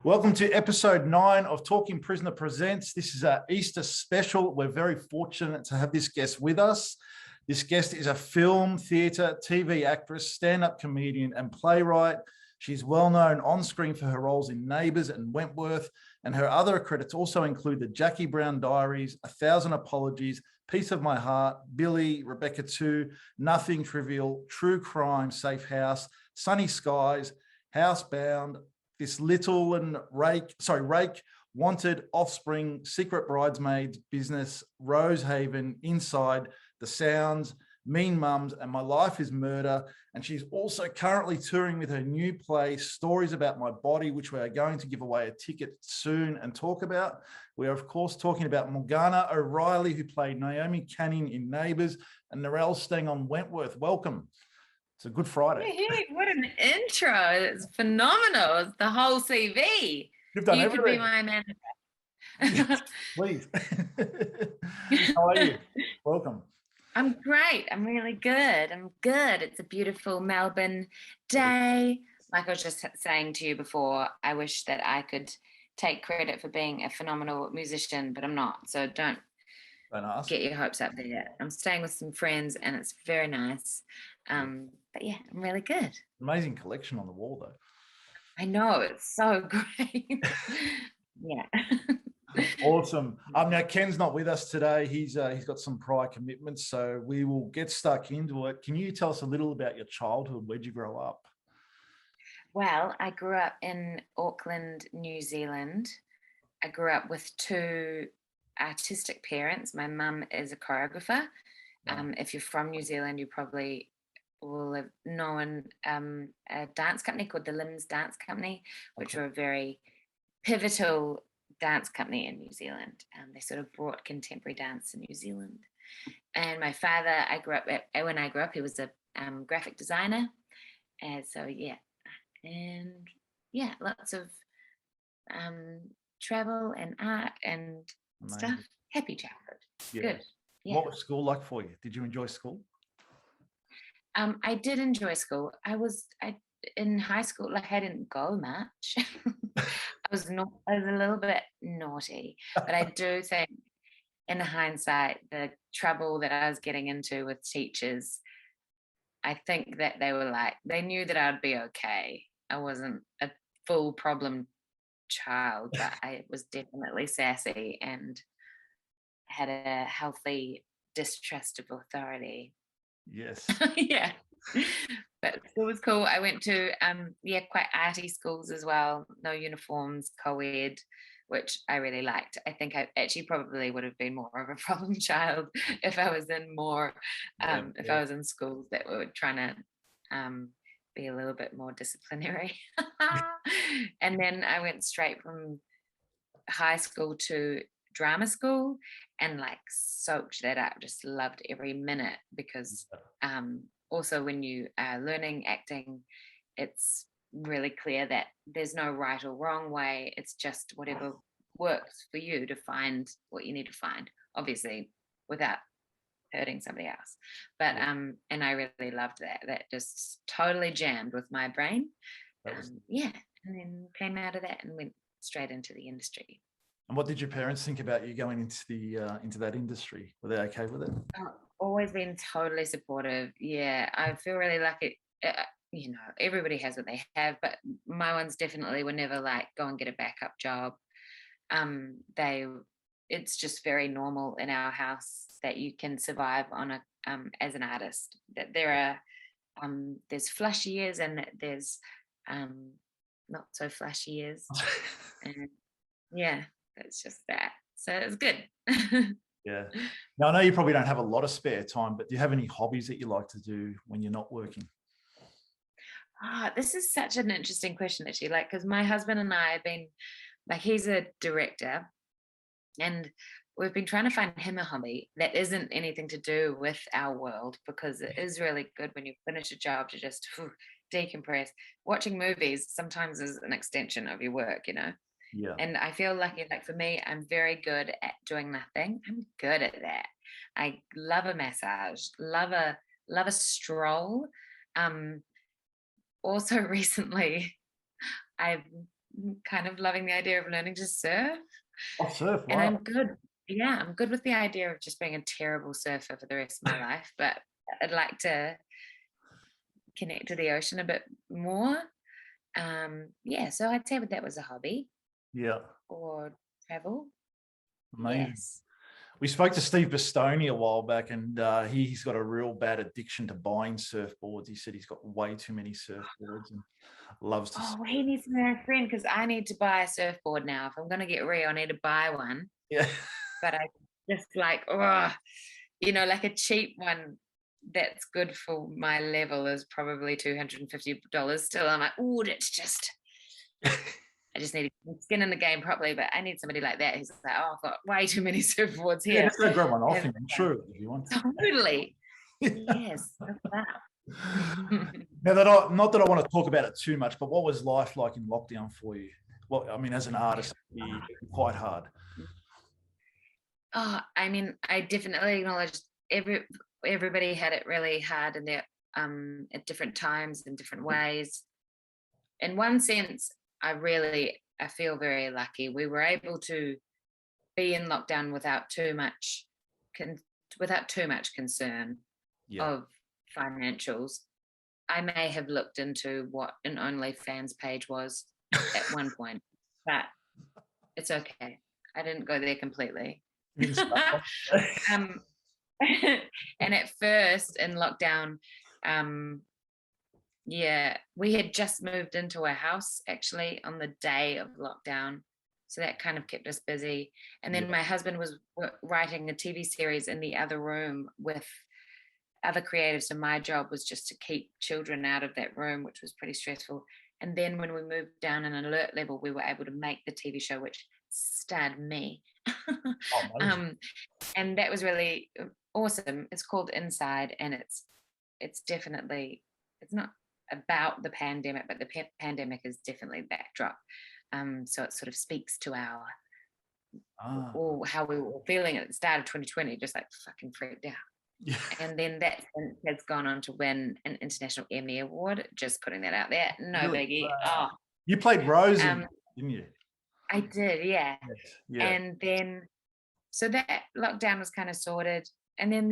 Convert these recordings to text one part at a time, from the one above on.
Welcome to episode 9 of Talking Prisoner Presents. This is our Easter special. We're very fortunate to have this guest with us. This guest is a film, theatre, TV actress, stand-up comedian and playwright. She's well known on screen for her roles in Neighbours and Wentworth, and her other credits also include The Jackie Brown Diaries, 1,000 Apologies, Piece of My Heart, Billy, Rebecca 2, Nothing Trivial, True Crime, Safe House, Sunny Skies, Housebound, This Little and Rake, Wanted, Offspring, Secret Bridesmaids, Business, Rosehaven, Inside, The Sounds, Mean Mums, and My Life is Murder. And she's also currently touring with her new play, Stories About My Body, which we are going to give away a ticket soon and talk about. We are, of course, talking about Morgana O'Reilly, who played Naomi Canning in Neighbours, and Narelle staying on Wentworth. Welcome. It's a Good Friday. Hey, what an intro. It's phenomenal. It's the whole CV. You've done you everything. could be my manager. Yes, please. How are you? Welcome. I'm great. I'm really good. I'm good. It's a beautiful Melbourne day. Like I was just saying to you before, I wish that I could take credit for being a phenomenal musician, but I'm not. So don't get your hopes up there yet. I'm staying with some friends and it's very nice. But yeah, I'm really good. Amazing collection on the wall, though. I know, it's so great. Yeah. Awesome. Now Ken's not with us today. He's got some prior commitments, so we will get stuck into it. Can you tell us a little about your childhood? Where'd you grow up? Well, I grew up in Auckland, New Zealand. I grew up with two artistic parents. My mum is a choreographer. Wow. If you're from New Zealand, you probably will have known a dance company called the Limbs Dance Company, which were a very pivotal dance company in New Zealand. They sort of brought contemporary dance to New Zealand. And my father, when I grew up, he was a graphic designer. And so, yeah. And yeah, lots of travel and art and stuff. Happy childhood. Yeah. Good. Yeah. What was school like for you? Did you enjoy school? I did enjoy school. In high school, like I didn't go much. I was a little bit naughty, but I do think in hindsight, the trouble that I was getting into with teachers, I think that they knew that I'd be okay. I wasn't a full problem child, but I was definitely sassy and had a healthy distrust of authority. Yes. Yeah. But it was cool. I went to quite arty schools as well. No uniforms, co-ed, which I really liked. I think I actually probably would have been more of a problem child if I was in I was in schools that were trying to be a little bit more disciplinary. And then I went straight from high school to drama school and soaked that up. Just loved every minute because also when you are learning acting, it's really clear that there's no right or wrong way. It's just whatever works for you to find what you need to find, obviously without hurting somebody else. But and I really loved that just totally jammed with my brain. And then came out of that and went straight into the industry. And what did your parents think about you going into that industry? Were they okay with it? Always been totally supportive. Yeah, I feel really lucky. Everybody has what they have, but my ones definitely were never go and get a backup job. It's just very normal in our house that you can survive on as an artist. That there are there's flashy years and there's not so flashy years, and yeah. It's just that. So it's good. Yeah. Now, I know you probably don't have a lot of spare time, but do you have any hobbies that you like to do when you're not working? This is such an interesting question, actually. Because my husband and I have been, he's a director, and we've been trying to find him a hobby that isn't anything to do with our world, because it is really good when you finish a job to just decompress. Watching movies sometimes is an extension of your work, Yeah. And I feel lucky, for me, I'm very good at doing nothing. I'm good at that. I love a massage, love a stroll. Also recently, I've kind of loving the idea of learning to surf. Oh, surf, And wow. I'm good. Yeah, I'm good with the idea of just being a terrible surfer for the rest of my life, but I'd like to connect to the ocean a bit more. Yeah, so I'd say that was a hobby Yeah, or travel. amazing. Yes. We spoke to Steve Bastoni a while back, and he's got a real bad addiction to buying surfboards. He said he's got way too many surfboards and loves to. Oh, well, he needs to be my friend because I need to buy a surfboard now. If I'm going to get real, I need to buy one. Yeah. But I just like, oh, like a cheap one that's good for my level is probably $250 still. I'm like, oh, I just need to get skin in the game properly, but I need somebody like that who's like, oh, I've got way too many surfboards Yeah, here. just go grab one off And him. I'm sure if you want. totally. Yes. Wow. Now not that I want to talk about it too much, but what was life like in lockdown for you? Well, I mean, as an artist, it'd be quite hard. Oh, I mean, I definitely acknowledge everybody had it really hard in their at different times in different ways. In one sense, I feel very lucky. We were able to be in lockdown without too much concern Yeah. of financials. I may have looked into what an OnlyFans page was at one point, but it's okay. I didn't go there completely. um, and at first in lockdown, yeah, we had just moved into a house actually on the day of lockdown. So that kind of kept us busy. And then my husband was writing a TV series in the other room with other creatives. So my job was just to keep children out of that room, which was pretty stressful. And then when we moved down an alert level, we were able to make the TV show, which starred me. And that was really awesome. It's called Inside, and it's definitely, it's not about the pandemic, but the pandemic is definitely backdrop. So it sort of speaks to our or how we were feeling at the start of 2020, just like fucking freaked out. Yeah. And then that has gone on to win an International Emmy Award. Just putting that out there. No biggie. Oh, you played Rose, didn't you? I did, yeah. Yeah. And then, so that lockdown was kind of sorted. And then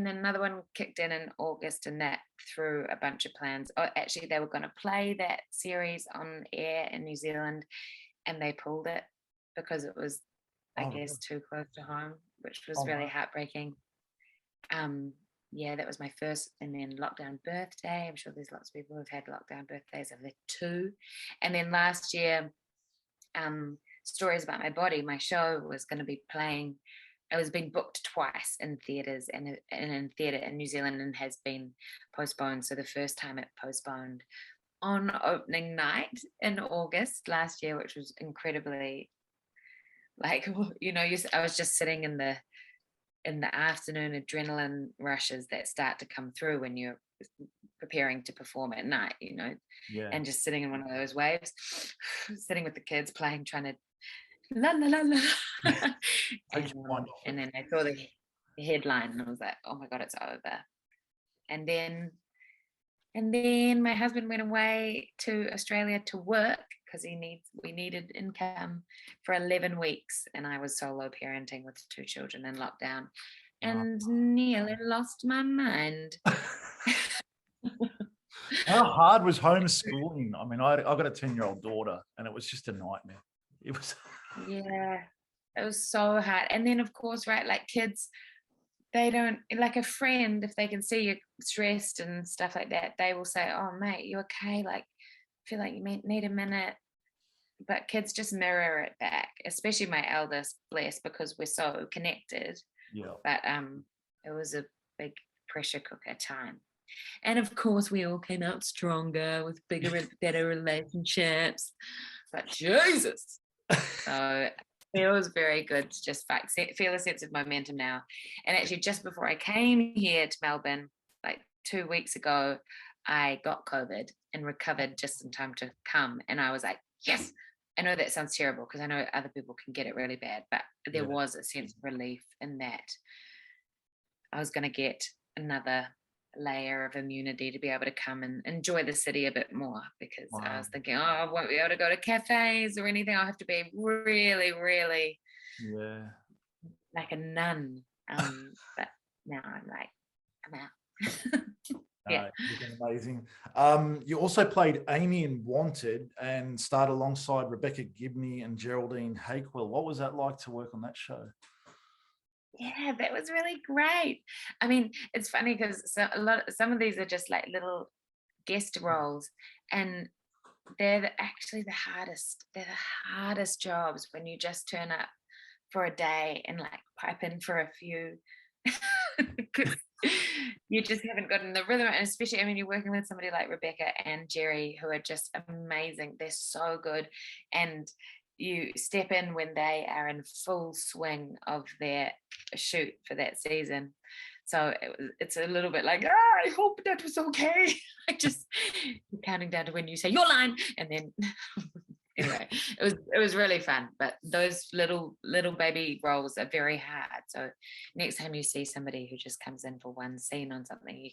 another one kicked in August, and that threw a bunch of plans. Oh, actually, they were going to play that series on air in New Zealand, and they pulled it because it was, I guess, too close to home, which was really heartbreaking. Yeah, that was my first, and then lockdown birthday. I'm sure there's lots of people who've had lockdown birthdays. I've had 2. And then last year, Stories About My Body, my show was going to be playing. It was been booked twice in theatres and in theatre in New Zealand, and has been postponed. So the first time it postponed on opening night in August last year, which was incredibly, like, I was just sitting in the afternoon adrenaline rushes that start to come through when you're preparing to perform at night, and just sitting in one of those waves, sitting with the kids playing, trying to la la la la. And then I saw the headline and I was like, oh my God, it's over. And then my husband went away to Australia to work because we needed income for 11 weeks. And I was solo parenting with 2 children in lockdown and nearly lost my mind. How hard was homeschooling? I mean, I got a 10-year-old daughter, and it was just a nightmare. It was. Yeah, it was so hard. And then, of course, right, like kids, they don't, like a friend, if they can see you stressed and stuff like that, they will say, oh, mate, you okay? Like, I feel like you need a minute. But kids just mirror it back, especially my eldest, bless, because we're so connected. Yeah. But it was a big pressure cooker time. And of course, we all came out stronger with bigger, better relationships. But Jesus. So it was very good to just feel a sense of momentum now. And actually, just before I came here to Melbourne, like 2 weeks ago, I got COVID and recovered just in time to come. And I was like, yes. I know that sounds terrible because I know other people can get it really bad, but there was a sense of relief in that I was going to get another layer of immunity to be able to come and enjoy the city a bit more, because I Wow. was thinking, oh, I won't be able to go to cafes or anything. I'll have to be really, really Yeah. like a nun. But now I'm like, I'm out. Yeah. You've been amazing. You also played Amy in Wanted and starred alongside Rebecca Gibney and Geraldine Hakewell. What was that like to work on that show? Yeah, that was really great. I mean, it's funny because some of these are just like little guest roles, and actually the hardest. They're the hardest jobs when you just turn up for a day and like pipe in for a few. 'Cause you just haven't gotten the rhythm, and especially, I mean, you're working with somebody like Rebecca and Jerry, who are just amazing. They're so good, and you step in when they are in full swing of their shoot for that season. So it's a little bit like, I hope that was okay. I just counting down to when you say your line, and then anyway, it was really fun. But those little baby roles are very hard. So next time you see somebody who just comes in for one scene on something,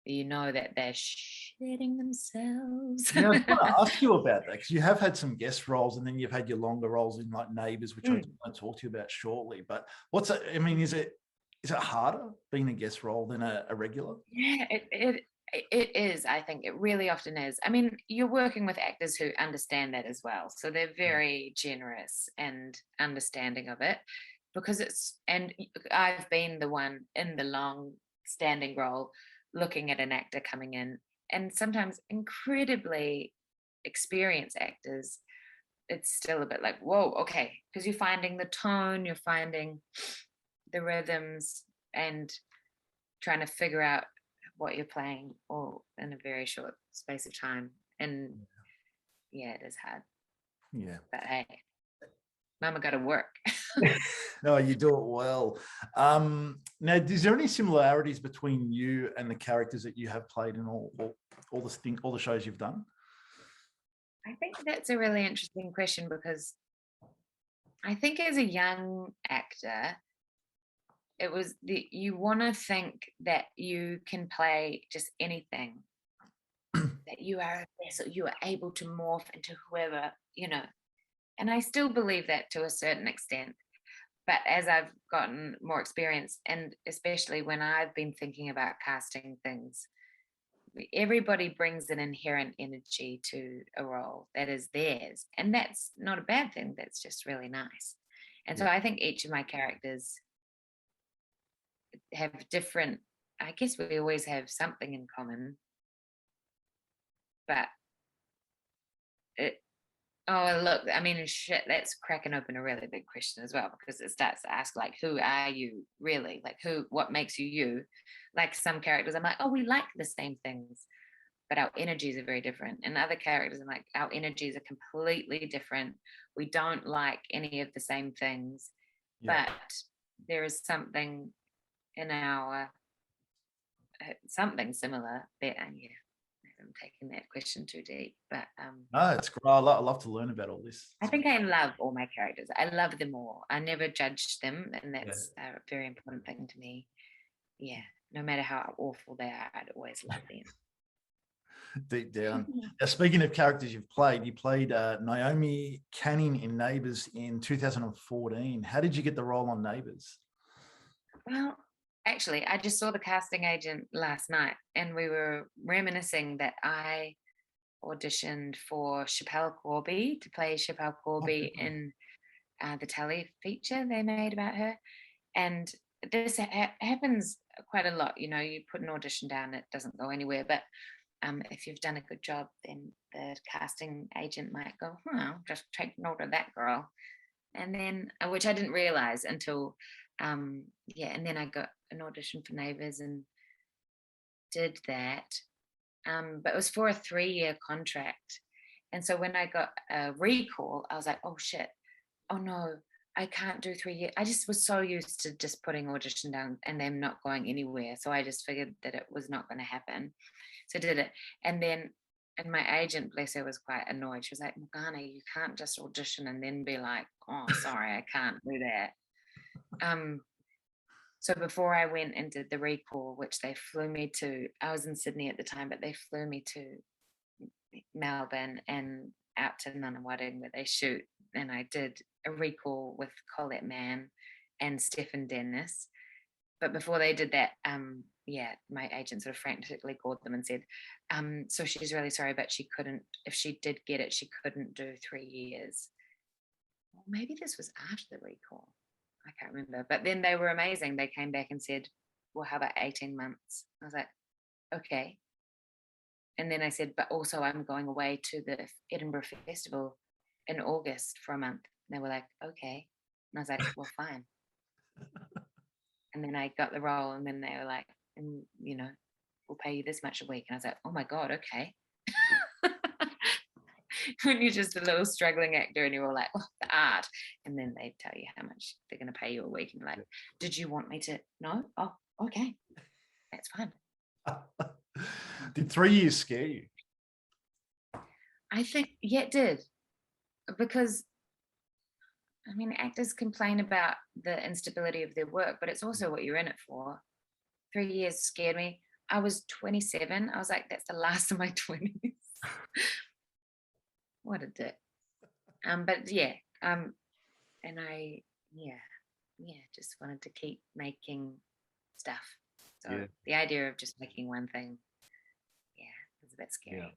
you know that they're shitting themselves. Yeah, I was going to ask you about that because you have had some guest roles and then you've had your longer roles in like Neighbours, which I want to talk to you about shortly. But I mean, is it harder being a guest role than a regular? Yeah, it is. I think it really often is. I mean, you're working with actors who understand that as well, so they're very generous and understanding of it, because I've been the one in the long standing role looking at an actor coming in, and sometimes incredibly experienced actors, it's still a bit like, whoa, okay, because you're finding the tone, you're finding the rhythms, and trying to figure out what you're playing all in a very short space of time. And yeah, it is hard. Yeah. But hey, mama got to work. No, you do it well. Now, is there any similarities between you and the characters that you have played in all the shows you've done? I think that's a really interesting question, because I think as a young actor, you want to think that you can play just anything, that you are a vessel, you are able to morph into whoever. And I still believe that to a certain extent. But as I've gotten more experience, and especially when I've been thinking about casting things, everybody brings an inherent energy to a role that is theirs. And that's not a bad thing. That's just really nice. And so I think each of my characters have different, I guess we always have something in common, but oh, look, I mean, shit, that's cracking open a really big question as well, because it starts to ask, like, who are you really? Like, what makes you you? Like, some characters, I'm like, oh, we like the same things, but our energies are very different. And other characters, I'm like, our energies are completely different. We don't like any of the same things, but there is something in our, something similar that, yeah. I'm taking that question too deep, but No, it's great. I love to learn about all this. I think I love all my characters. I love them all. I never judge them, and that's a very important thing to me. Yeah, no matter how awful they are, I'd always love them. Deep down. Now, speaking of characters you played Naomi Canning in Neighbours in 2014. How did you get the role on Neighbours? Well, actually, I just saw the casting agent last night, and we were reminiscing that I auditioned for Chappelle Corby to play Chappelle Corby in the telly feature they made about her. And this happens quite a lot. You put an audition down, it doesn't go anywhere. But if you've done a good job, then the casting agent might go, I'll just take note of that girl. And then, which I didn't realize until, and then I got an audition for Neighbours and did that. But it was for a 3-year contract. And so when I got a recall, I was like, oh shit, oh no, I can't do 3 years. I just was so used to just putting audition down and them not going anywhere. So I just figured that it was not going to happen. So I did it. And my agent, bless her, was quite annoyed. She was like, Morgana, you can't just audition and then be like, oh, sorry, I can't do that. So before I went and did the recall, which they flew me to, I was in Sydney at the time, but they flew me to Melbourne and out to Nunawading where they shoot. And I did a recall with Colette Mann and Stephen Dennis. But before they did that, my agent sort of frantically called them and said, so she's really sorry, but she couldn't, if she did get it, she couldn't do 3 years. Well, maybe this was after the recall. I can't remember. But then they were amazing. They came back and said, well, how about 18 months? I was like, okay. And then I said, but also I'm going away to the Edinburgh Festival in August for a month. And they were like, okay. And I was like, well, fine. And then I got the role, and then they were like, and we'll pay you this much a week. And I was like, oh my God, okay. When you're just a little struggling actor and you're all like, oh, the art. And then they tell you how much they're going to pay you a week. And you're like, did you want me to? No? Oh, okay. That's fine. Did 3 years scare you? I think, yeah, it did. Because, I mean, actors complain about the instability of their work, but it's also what you're in it for. 3 years scared me. I was 27. I was like, that's the last of my 20s. What a dick. But yeah, and I, just wanted to keep making stuff. So the idea of just making one thing, was a bit scary. Yeah.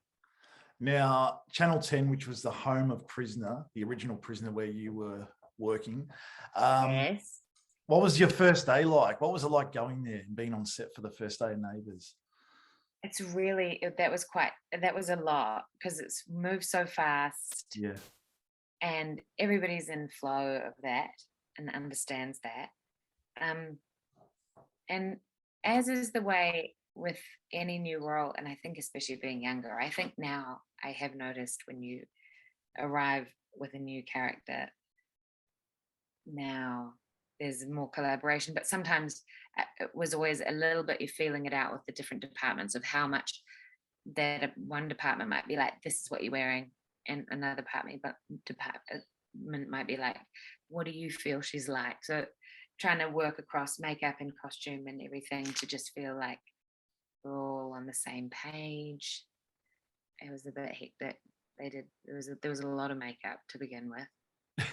Now, Channel 10, which was the home of Prisoner, the original Prisoner where you were working. Yes. What was your first day like? What was it like going there and being on set for the first day of Neighbours? It's really, that was a lot because it's moved so fast. Yeah. And everybody's in flow of that and understands that. And as is the way with any new role, and I think especially being younger, I think now I have noticed when you arrive with a new character, now there's more collaboration, but sometimes it was always a little bit, you're feeling it out with the different departments of how much that one department might be like, this is what you're wearing, and another department might be like, what do you feel she's like? So trying to work across makeup and costume and everything to just feel like we're all on the same page. It was a bit hectic. There was a lot of makeup to begin with.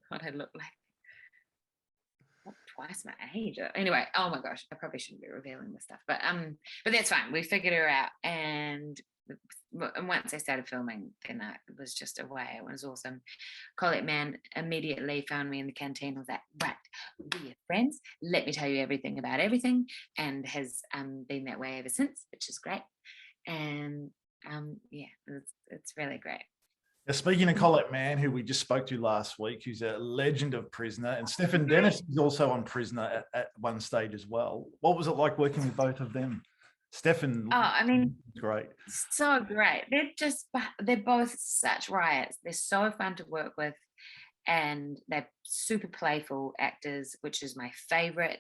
What I look like. Twice my age. Anyway, oh my gosh, I probably shouldn't be revealing this stuff, but that's fine. We figured her out, and once I started filming, then it was just a way. It was awesome. Colette Mann immediately found me in the canteen. Was like, right, we're friends. Let me tell you everything about everything, and has been that way ever since, which is great. And it's really great. Now, speaking of Colette Mann, who we just spoke to last week, who's a legend of Prisoner, and Stephen Dennis is also on Prisoner at one stage as well. What was it like working with both of them? Stephen, great. So great. They're both such riots. They're so fun to work with, and they're super playful actors, which is my favorite.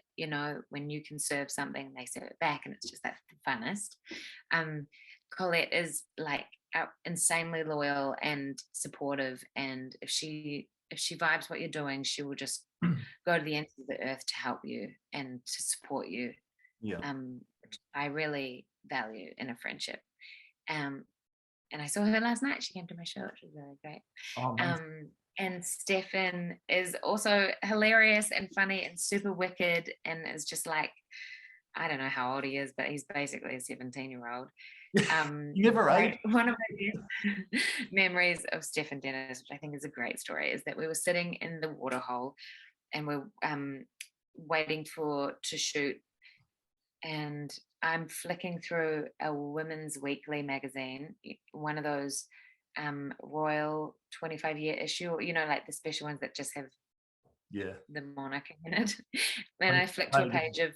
When you can serve something, they serve it back, and it's just that the funnest. Colette is like insanely loyal and supportive, and if she vibes what you're doing, she will just go to the ends of the earth to help you and to support you. Which I really value in a friendship. And I saw her last night. She came to my show, which was really great. Oh, nice. And Stefan is also hilarious and funny and super wicked, and is just like, I don't know how old he is, but he's basically a 17-year-old. You never ate. One of my memories of Stephen Dennis, which I think is a great story, is that we were sitting in the waterhole and we're waiting to shoot, and I'm flicking through a Women's Weekly magazine, one of those royal 25-year issue, like the special ones that just have the monarch in it. And I flicked to a page of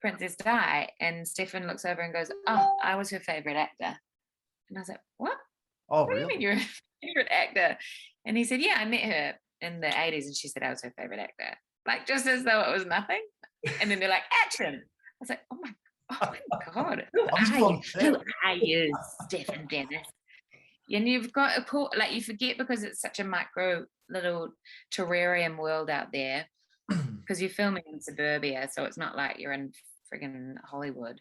Princess Di, and Stefan looks over and goes, oh, I was her favorite actor. And I was like, what? Oh, what really? do you mean you're her favorite actor? And he said, yeah, I met her in the 80s, and she said I was her favorite actor. Like, just as though it was nothing. And then they're like, action. I was like, oh my God, who are you, Stephen Dennis? And you've got a cool, you forget, because it's such a micro little terrarium world out there. because you're filming in suburbia, so it's not like you're in friggin' Hollywood.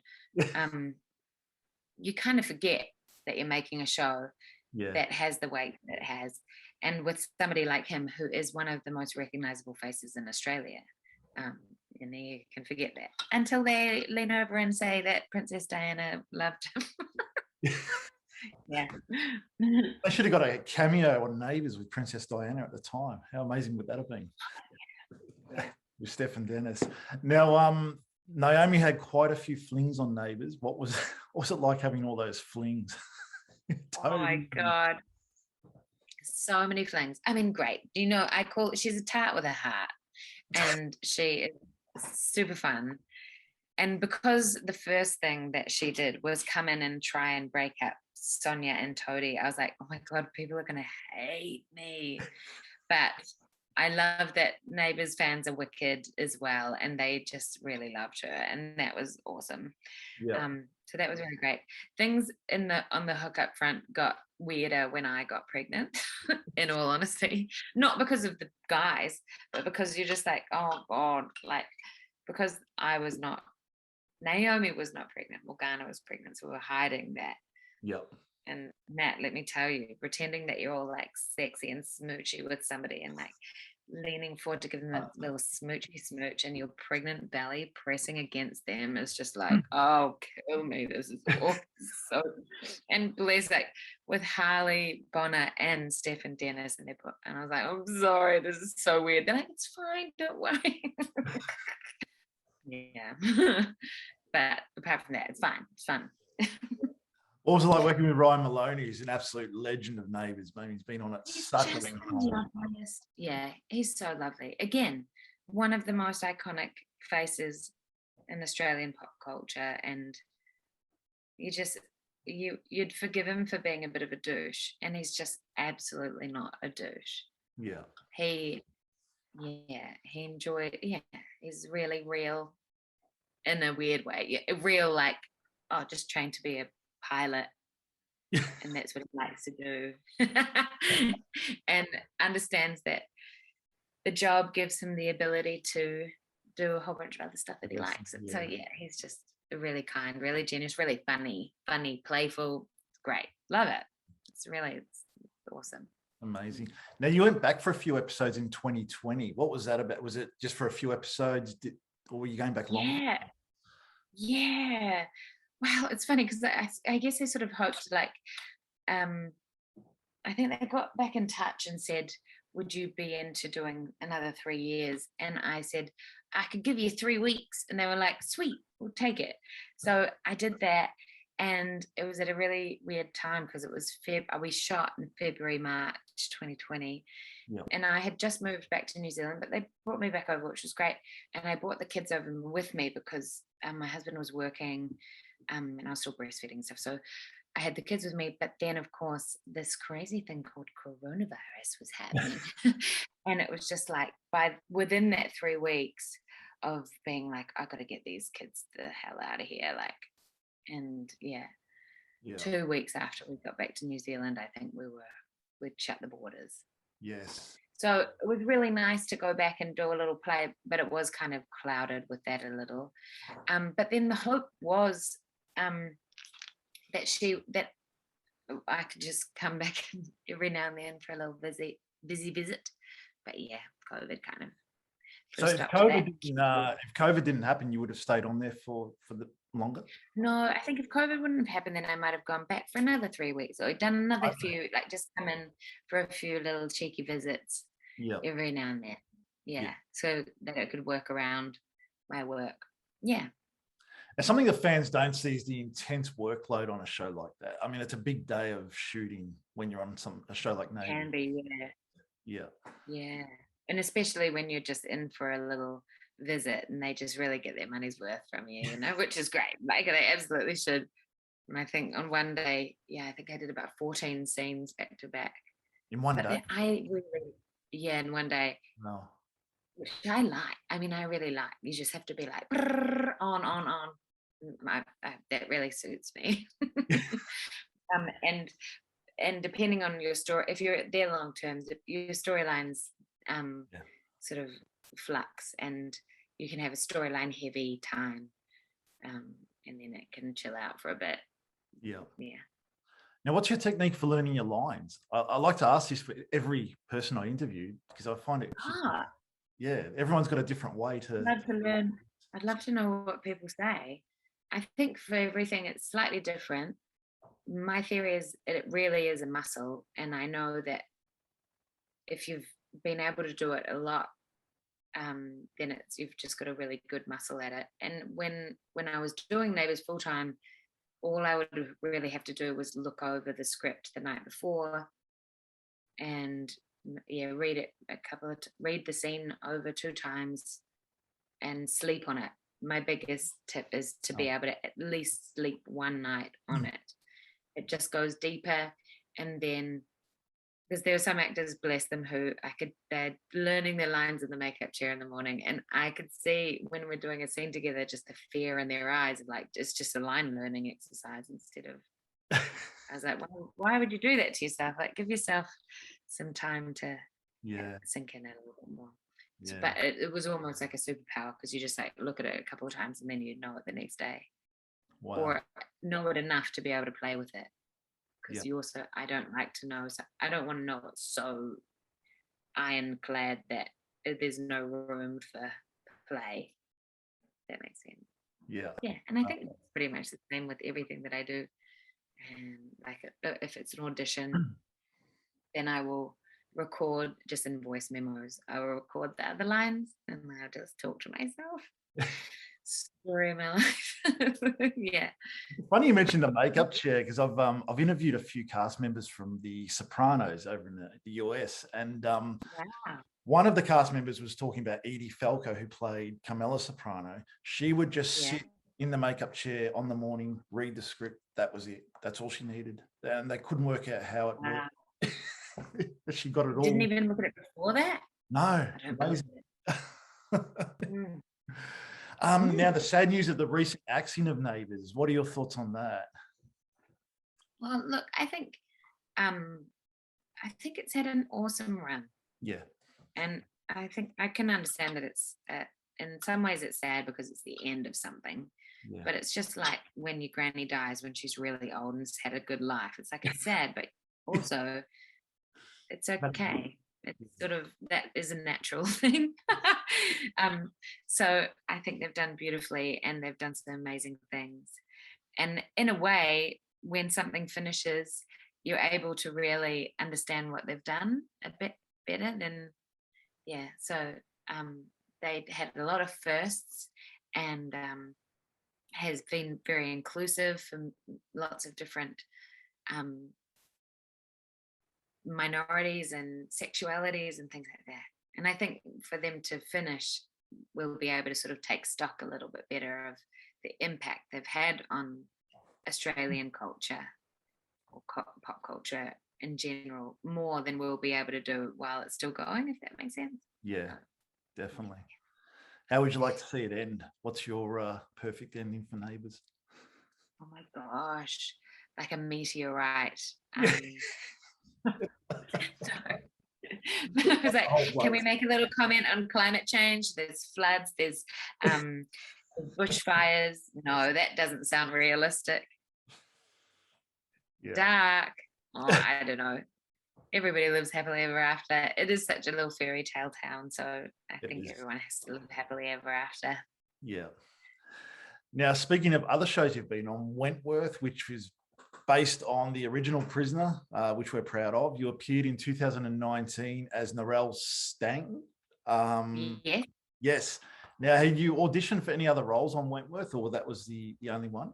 You kind of forget that you're making a show that has the weight that it has, and with somebody like him, who is one of the most recognizable faces in Australia. And you can forget that until they lean over and say that Princess Diana loved him. Yeah. They should have got a cameo on Neighbours with Princess Diana at the time. How amazing would that have been? With Steph and Dennis. Now, Naomi had quite a few flings on Neighbours. What was it like having all those flings? Oh my God. So many flings. I mean, great. You know, she's a tart with a heart, and she is super fun. And because the first thing that she did was come in and try and break up Sonia and Toadie, I was like, oh my God, people are going to hate me. But I love that Neighbours fans are wicked as well, and they just really loved her, and that was awesome. Yeah. So that was really great. Things on the hookup front got weirder when I got pregnant, in all honesty. Not because of the guys, but because you're just like, oh God, like, because Naomi was not pregnant, Morgana was pregnant, so we were hiding that. Yep. And Matt, let me tell you, pretending that you're all like sexy and smoochy with somebody and like leaning forward to give them a little smoochy smooch, and your pregnant belly pressing against them is just like, oh, kill me. This is awesome. So, and bless, like, with Harley, Bonner, and Steph and Dennis, and I was like, I'm sorry, this is so weird. They're like, it's fine, don't worry. Yeah. But apart from that, it's fine. It's fun. Also, like working with Ryan Maloney, who's an absolute legend of Neighbours. Maybe he's been on it such a long time. Yeah, he's so lovely. Again, one of the most iconic faces in Australian pop culture, and you'd forgive him for being a bit of a douche, and he's just absolutely not a douche. Yeah. He enjoyed. Yeah, he's really real in a weird way. Yeah, real, like, just trained to be a pilot, and that's what he likes to do. And understands that the job gives him the ability to do a whole bunch of other stuff that he likes. Yeah. So yeah, he's just really kind, really generous, really funny, playful. It's great. Love it. It's awesome. Amazing. Now, you went back for a few episodes in 2020. What was that about? Was it just for a few episodes, or were you going back longer? Yeah. Well, it's funny because I guess they sort of hoped, like, I think they got back in touch and said, would you be into doing another 3 years? And I said, I could give you 3 weeks. And they were like, sweet, we'll take it. So I did that. And it was at a really weird time because it was we shot in February, March 2020. Yep. And I had just moved back to New Zealand, but they brought me back over, which was great. And I brought the kids over with me because my husband was working, and I was still breastfeeding and stuff. So I had the kids with me, but then of course this crazy thing called coronavirus was happening. And it was just like, within that 3 weeks of being like, I got to get these kids the hell out of here. Like, and yeah. 2 weeks after we got back to New Zealand, I think we'd shut the borders. Yes. So it was really nice to go back and do a little play, but it was kind of clouded with that a little. But then the hope was that I could just come back every now and then for a little busy visit. But yeah, COVID kind of. So if COVID didn't happen, you would have stayed on there for the longer? No, I think if COVID wouldn't have happened, then I might have gone back for another 3 weeks, or done another few, like just come in for a few little cheeky visits every now and then. Yeah, so that it could work around my work. Yeah. And something that fans don't see is the intense workload on a show like that. I mean, it's a big day of shooting when you're on a show like Neighbours. Can be, yeah. And especially when you're just in for a little visit and they just really get their money's worth from you, which is great. Like, they absolutely should. And I think on one day, I think I did about 14 scenes back to back. In one day? In one day. No. Which I like. I mean, I really like. You just have to be like, on. That really suits me. And depending on your story, if you're there long term, your storylines sort of flux, and you can have a storyline heavy time, and then it can chill out for a bit. Yeah. Yeah. Now, what's your technique for learning your lines? I like to ask this for every person I interview because I find it, yeah, everyone's got a different way to. I'd love to learn. I'd love to know what people say. I think for everything, it's slightly different. My theory is it really is a muscle, and I know that if you've been able to do it a lot, then you've just got a really good muscle at it. And when I was doing Neighbours full time, all I would really have to do was look over the script the night before, and read it read the scene over 2 times, and sleep on it. My biggest tip is to be able to at least sleep one night on it. It just goes deeper. And then, because there are some actors, bless them, who they're learning their lines in the makeup chair in the morning, and I could see when we're doing a scene together, just the fear in their eyes, like it's just a line learning exercise instead of. I was like, well, why would you do that to yourself? Like, give yourself some time to sink in it a little bit more. Yeah. But it was almost like a superpower, because you just like look at it a couple of times and then you know it the next day. Wow. Or know it enough to be able to play with it. Because you also, I don't like to know, so I don't want to know it's so ironclad that there's no room for play. That makes sense. Yeah. Yeah, and I think it's pretty much the same with everything that I do. And like if it's an audition, then I will record just in voice memos. I will record the other lines and I'll just talk to myself. Story of my life. Yeah. Funny you mentioned the makeup chair, because I've interviewed a few cast members from The Sopranos over in the US, and one of the cast members was talking about Edie Falco, who played Carmela Soprano. She would just sit in the makeup chair on the morning, read the script. That was it. That's all she needed, and they couldn't work out how it worked. She got it all. Didn't even look at it before that? No. I don't believe it. Now, the sad news of the recent axing of Neighbours. What are your thoughts on that? Well, look, I think it's had an awesome run. Yeah. And I think I can understand that it's in some ways it's sad because it's the end of something. Yeah. But it's just like when your granny dies when she's really old and has had a good life. It's like, it's sad, but also it's okay. It's sort of, that is a natural thing. So I think they've done beautifully, and they've done some amazing things. And in a way, when something finishes, you're able to really understand what they've done a bit better than, so they had a lot of firsts, and has been very inclusive for lots of different minorities and sexualities and things like that. And I think for them to finish, we'll be able to sort of take stock a little bit better of the impact they've had on Australian culture or pop culture in general, more than we'll be able to do while it's still going, if that makes sense. Yeah, definitely. How would you like to see it end? What's your perfect ending for Neighbours? Oh my gosh, like a meteorite. I was like, can we make a little comment on climate change? There's floods, there's bushfires. No, that doesn't sound realistic. Dark. Oh, I don't know. Everybody lives happily ever after. It is such a little fairy tale town, so I think everyone has to live happily ever after. Yeah. Now, speaking of other shows you've been on, Wentworth, which was based on the original Prisoner, which we're proud of. You appeared in 2019 as Narelle Stang. Yes. Yes. Now, had you auditioned for any other roles on Wentworth, or that was the only one?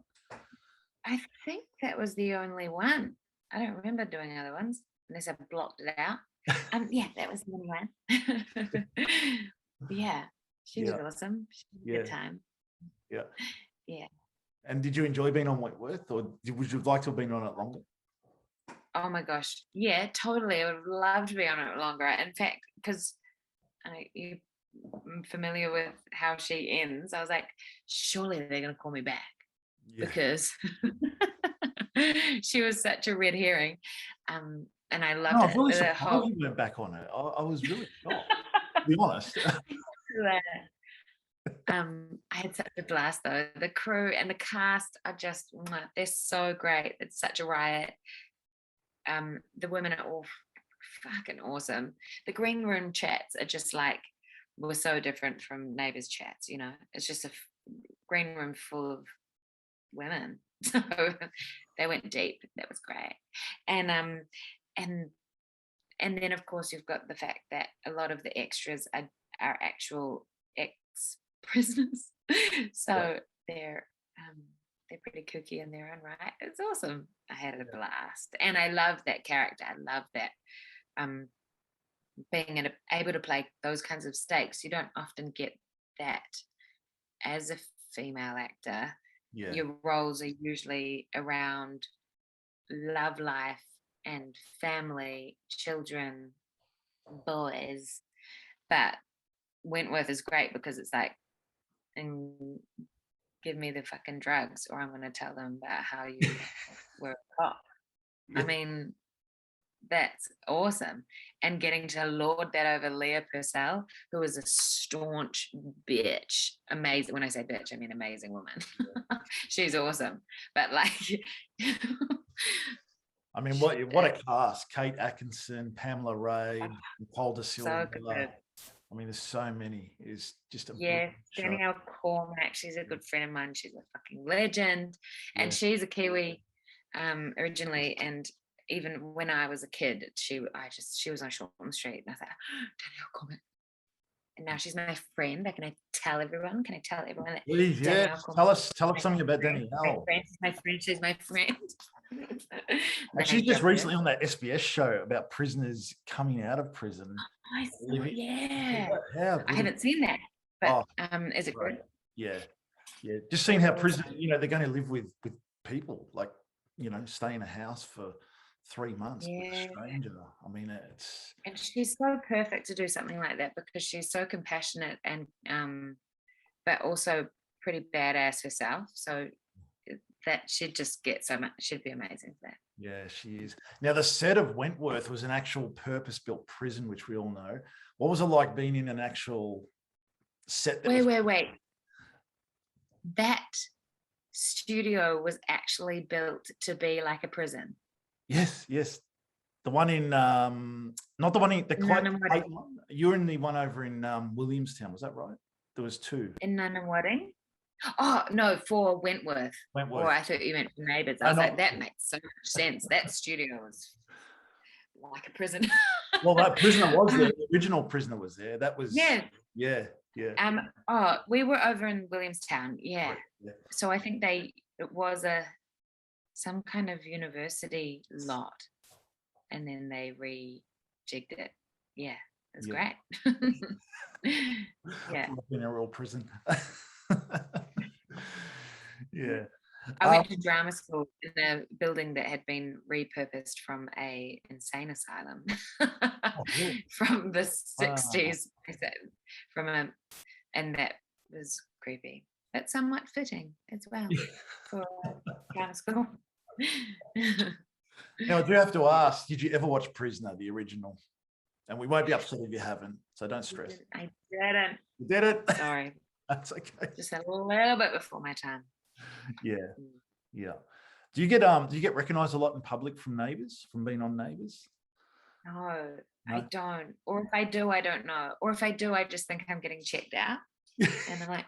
I think that was the only one. I don't remember doing other ones unless I blocked it out. Yeah, that was the only one. Yeah, she was awesome. She had a good time. Yeah. Yeah. And did you enjoy being on Wentworth, or would you like to have been on it longer? Oh my gosh. Yeah, totally. I would love to be on it longer. In fact, because you're familiar with how she ends, I was like, surely they're going to call me back. Yeah. Because she was such a red herring. And I loved it. I was really surprised you went back on it. I was really shocked, to be honest. I had such a blast though. The crew and the cast are just, they're so great. It's such a riot. The women are all fucking awesome. The green room chats are just like, were so different from Neighbours chats, you know. It's just a green room full of women. So they went deep. That was great. And and then of course you've got the fact that a lot of the extras are actual ex-prisoners. So they're pretty kooky in their own right. It's awesome. I had a blast. And I love that character. I love that being able to play those kinds of stakes. You don't often get that as a female actor. Your roles are usually around love life and family, children, boys. But Wentworth is great because it's like, and give me the fucking drugs or I'm going to tell them about how you were a cop. I mean, that's awesome. And getting to lord that over Leah Purcell, who is a staunch bitch. Amazing. When I say bitch, I mean amazing woman. She's awesome. But like, I mean, what a cast. Kate Atkinson, Pamela Ray, Nicole De Silva. So good. I mean, there's so many. It's just a Danielle Cormack. She's a good friend of mine. She's a fucking legend. And she's a Kiwi originally. And even when I was a kid, she was on Shoreham Street, and I thought, Danielle Cormack. And now she's my friend. Can I tell everyone? Can I tell everyone that? Please, tell us something about Danielle. She's my friend. And she's just recently on that SBS show about prisoners coming out of prison. I haven't seen that, but is it good? Yeah. Just seeing how prisoners, you know, they're going to live with people, like, you know, stay in a house for 3 months with a stranger. I mean, and she's so perfect to do something like that because she's so compassionate and but also pretty badass herself. So that she'd just get so much. She'd be amazing for that. Yeah, she is. Now, the set of Wentworth was an actual purpose-built prison, which we all know. What was it like being in an actual set? Wait. That studio was actually built to be like a prison. Yes. The one in, not the one in the Clyde one. You're in the one over in Williamstown. Was that right? There was two. In Nunawading? Oh, no, for Wentworth. Or I thought you meant for Neighbours. I was like, that makes so much sense. That studio was like a prison. Well, that prisoner was there. The original prisoner was there. That was... Yeah. We were over in Williamstown. Yeah. So I think it was some kind of university lot. And then they rejigged it. Yeah, it was great. In a real prison. I went to drama school in a building that had been repurposed from a insane asylum from the 60s. And that was creepy, but somewhat fitting as well for drama school. Now, I do have to ask, did you ever watch Prisoner, the original? And we won't be upset if you haven't, so don't stress. I didn't. You did it? Sorry. That's okay. Just a little bit before my time. Yeah. Do you get recognized a lot in public from Neighbours, from being on Neighbours? No, I don't. Or if I do, I don't know. Or if I do, I just think I'm getting checked out. And I'm like,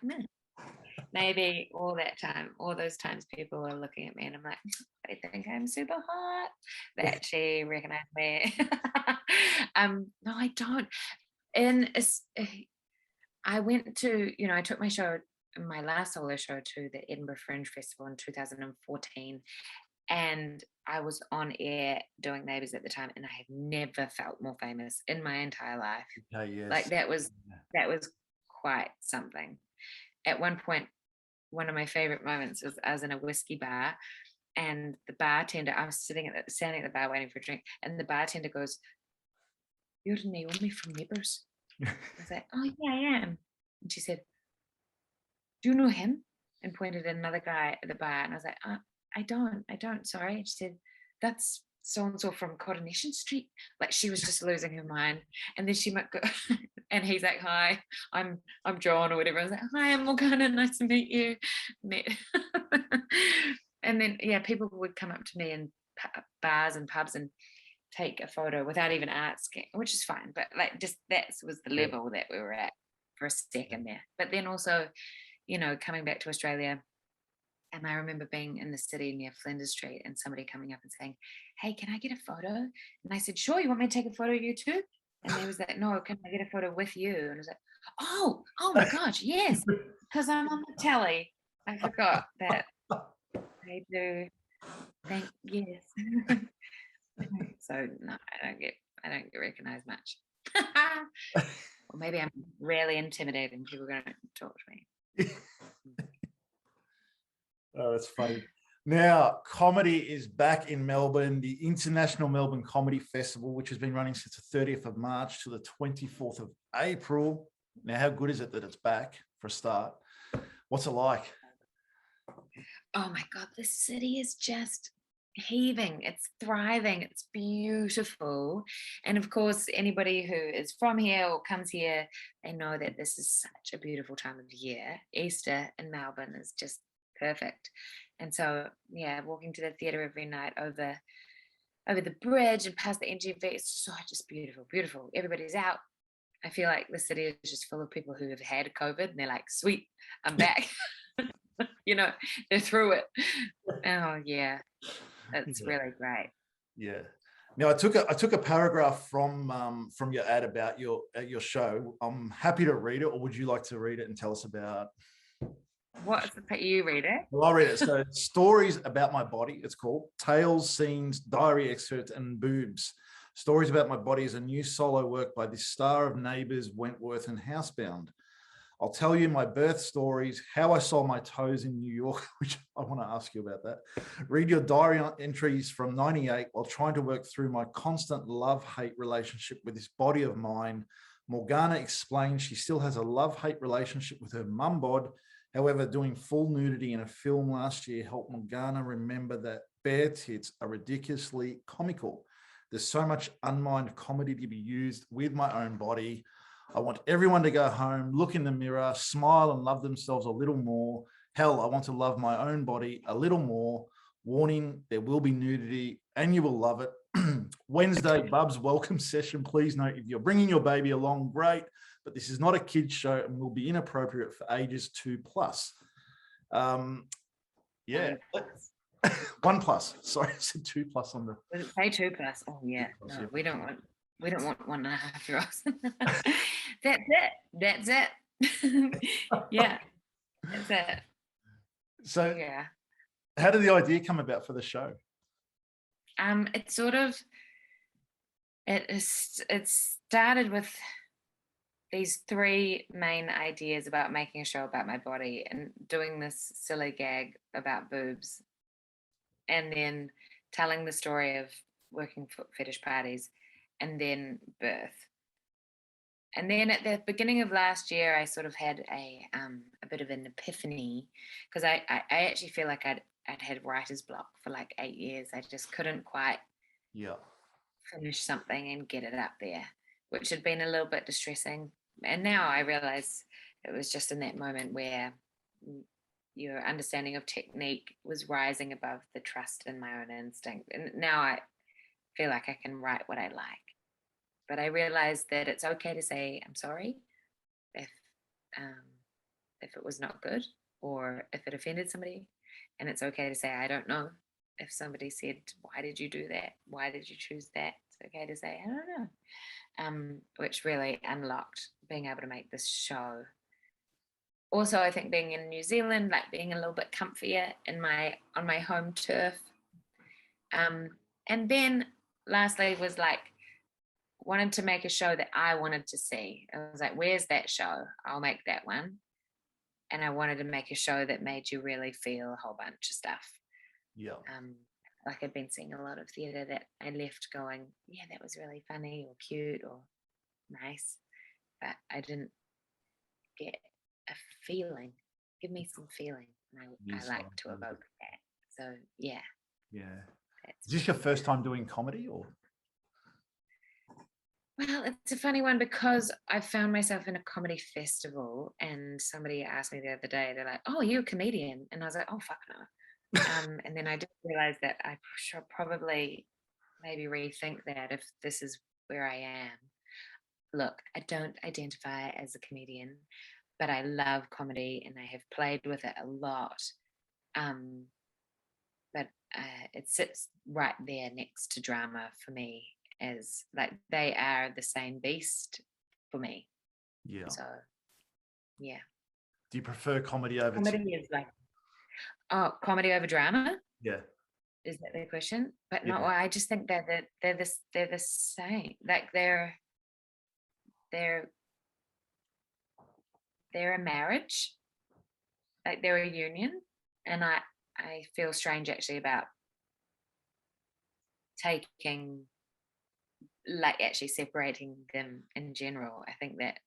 maybe all those times people are looking at me and I'm like, they think I'm super hot. They actually recognize me. No, I don't. And I went to, I took my last solo show to the Edinburgh Fringe Festival in 2014. And I was on air doing Neighbours at the time, and I have never felt more famous in my entire life. Like that was quite something. At one point, one of my favorite moments was I was in a whiskey bar, and the bartender, I was standing at the bar waiting for a drink, and the bartender goes, "You're Naomi from Neighbours?" I was like, "Oh yeah, I am." And she said, "Do you know him?" And pointed at another guy at the bar, and I was like, I don't, sorry. She said, "That's so-and-so from Coronation Street." Like she was just losing her mind. And then she might go, And he's like, hi, I'm John or whatever. I was like, hi, I'm Morgana, nice to meet you. And then, yeah, people would come up to me in bars and pubs and take a photo without even asking, which is fine. But like, just that was the level that we were at for a second there. But then also, you know, coming back to Australia, and I remember being in the city near Flinders Street and somebody coming up and saying, hey, can I get a photo? And I said, sure, you want me to take a photo of you too? And they was like, no, can I get a photo with you? And I was like, oh my gosh, yes, because I'm on the telly. I forgot that they do. Yes. So no, I don't get recognized much. Or maybe I'm really intimidating. People are going to talk to me. Oh, that's funny. Now, comedy is back in Melbourne, the International Melbourne Comedy Festival, which has been running since the 30th of March to the 24th of April. Now, how good is it that it's back for a start? What's it like? Oh my God, the city is just heaving. It's thriving. It's beautiful. And of course, anybody who is from here or comes here, they know that this is such a beautiful time of year. Easter in Melbourne is just perfect. And so, yeah, walking to the theatre every night over the bridge and past the NGV, it's so just beautiful. Everybody's out. I feel like the city is just full of people who have had COVID and they're like, sweet, I'm back. You know, they're through it. Oh yeah, that's really great. Yeah. Now I took a paragraph from your ad about your show. I'm happy to read it, or would you like to read it and tell us about? What's the you read it? Well, I'll read it. So, stories about my body. It's called Tales, Scenes, Diary Excerpts, and Boobs. Stories about my body is a new solo work by the star of Neighbours, Wentworth, and Housebound. I'll tell you my birth stories, how I saw my toes in New York, which I want to ask you about that. Read your diary entries from 98 while trying to work through my constant love-hate relationship with this body of mine. Morgana explains she still has a love-hate relationship with her mum bod. However, doing full nudity in a film last year helped Morgana remember that bare tits are ridiculously comical. There's so much unmined comedy to be used with my own body. I want everyone to go home, look in the mirror, smile and love themselves a little more. Hell, I want to love my own body a little more. Warning, there will be nudity and you will love it. Wednesday, Bub's welcome session. Please note, if you're bringing your baby along, great, but this is not a kid's show and will be inappropriate for ages 2+. Yeah. 1+. Sorry, I said 2+ on the. Does it say 2+? Oh yeah. No, yeah. We don't want 1.5-year-olds. That's it. Yeah. That's it. So yeah. How did the idea come about for the show? It sort of it started with these 3 main ideas about making a show about my body and doing this silly gag about boobs, and then telling the story of working foot fetish parties, and then birth. And then at the beginning of last year, I sort of had a bit of an epiphany, because I actually feel like I'd had writer's block for like 8 years. I just couldn't quite finish something and get it up there, which had been a little bit distressing. And now I realize it was just in that moment where your understanding of technique was rising above the trust in my own instinct. And now I feel like I can write what I like. But I realized that it's okay to say I'm sorry if it was not good or if it offended somebody. And it's okay to say I don't know. If somebody said, why did you do that? Why did you choose that? It's okay to say, I don't know. Which really unlocked being able to make this show. Also, I think being in New Zealand, like being a little bit comfier on my home turf. And then lastly was like, wanted to make a show that I wanted to see. I was like, where's that show? I'll make that one. And I wanted to make a show that made you really feel a whole bunch of stuff. Yeah. Like I've been seeing a lot of theatre that I left going, yeah, that was really funny or cute or nice, but I didn't get a feeling. Give me some feeling. And I like to evoke that. So yeah. Yeah. Is this your first time doing comedy or? Well, it's a funny one because I found myself in a comedy festival and somebody asked me the other day, they're like, "Oh, you're a comedian?" And I was like, "Oh, fuck no." And then I did realize that I should probably maybe rethink that if this is where I am. Look, I don't identify as a comedian, but I love comedy and I have played with it a lot. Um, but it sits right there next to drama for me, as like they are the same beast for me. Yeah. So yeah, Do you prefer comedy over comedy is like, oh, comedy over drama. Yeah. Is that the question? But no, Yeah. I just think that they're the same. Like they're they're a marriage, like they're a union, and I feel strange actually about taking, like, actually separating them in general. I think that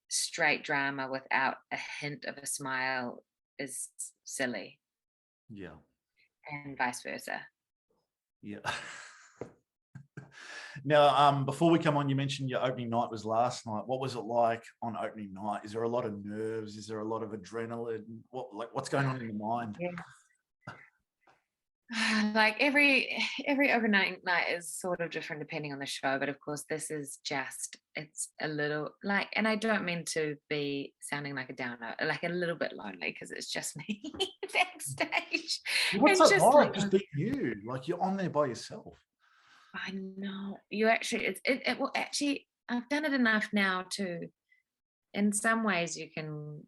straight drama without a hint of a smile is silly, Yeah. and vice versa. Yeah. Now, before we come on, you mentioned your opening night was last night. What was it like on opening night? Is there a lot of nerves? Is there a lot of adrenaline? What's going on in the mind? Yeah. Like every overnight night is sort of different depending on the show, but of course this is just, it's a little like, and I don't mean to be sounding like a downer, like a little bit lonely because it's just me backstage. What's And it just like? like, Just being you, like you're on there by yourself. I know you actually, it will actually, I've done it enough now to, in some ways you can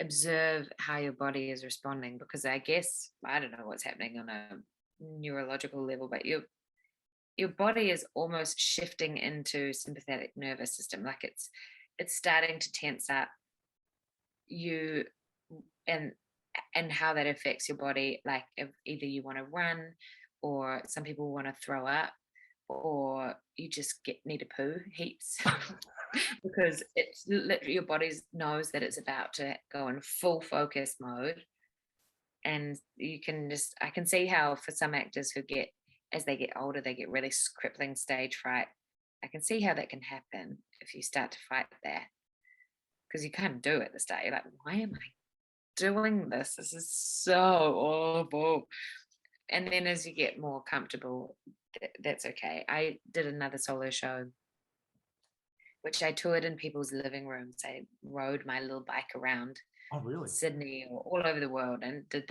observe how your body is responding, because I guess I don't know what's happening on a neurological level, but your body is almost shifting into sympathetic nervous system, like it's starting to tense up you, and how that affects your body, like if either you want to run, or some people want to throw up, or you just need to poo heaps because it's literally your body knows that it's about to go in full focus mode. And you can just, I can see how for some actors who get, as they get older, they get really crippling stage fright. I can see how that can happen if you start to fight that, because you can't do it at the start. You're like, why am I doing this? This is so awful. And then as you get more comfortable, that's okay. I did another solo show, which I toured in people's living rooms. I rode my little bike around Oh, really? Sydney or all over the world and did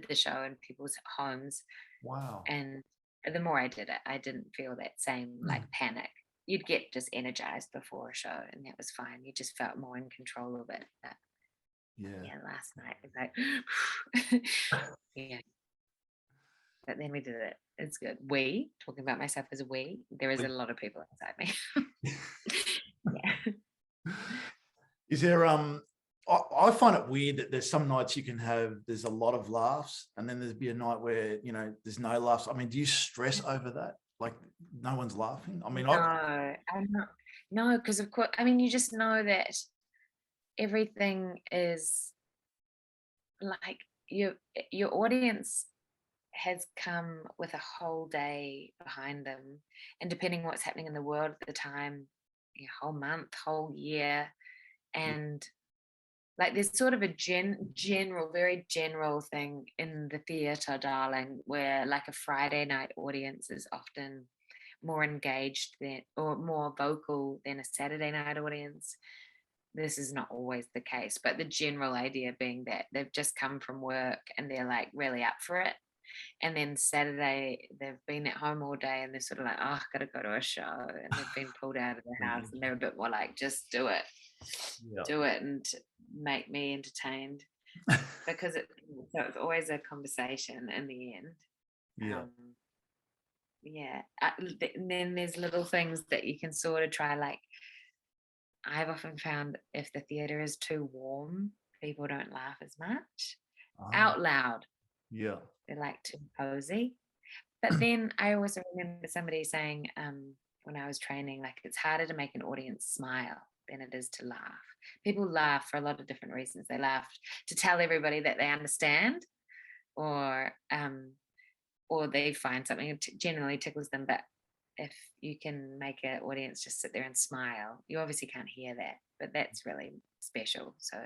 the show in people's homes. Wow. And the more I did it, I didn't feel that same like panic. You'd get just energized before a show, and that was fine. You just felt more in control of it. But Yeah. yeah, last night was like, yeah. But then we did it. It's good. We, talking about myself as a we, there is a lot of people inside me. Yeah. Is there I find it weird that there's some nights you can have, there's a lot of laughs, and then there's be a night where, you know, there's no laughs. I mean, do you stress over that? Like no one's laughing? I mean, No, I'm not. No, because of course, I mean, you just know that everything is like your audience has come with a whole day behind them, and depending what's happening in the world at the time, a whole month, whole year, yeah, and like there's sort of a general, very general thing in the theatre, darling, where like a Friday night audience is often more engaged than, or more vocal than a Saturday night audience. This is not always the case, but the general idea being that they've just come from work and they're like really up for it. And then Saturday, they've been at home all day and they're sort of like, oh, I've got to go to a show. And they've been pulled out of the house and they're a bit more like, just yeah, do it and make me entertained. Because so it's always a conversation in the end. yeah, Um, yeah. And then there's little things that you can sort of try, like, I've often found if the theatre is too warm, people don't laugh as much out loud. yeah, They're like too cozy. But then I also remember somebody saying, when I was training, like it's harder to make an audience smile than it is to laugh. People laugh for a lot of different reasons. They laugh to tell everybody that they understand, or they find something that generally tickles them. But if you can make an audience just sit there and smile. You obviously can't hear that, but that's really special. So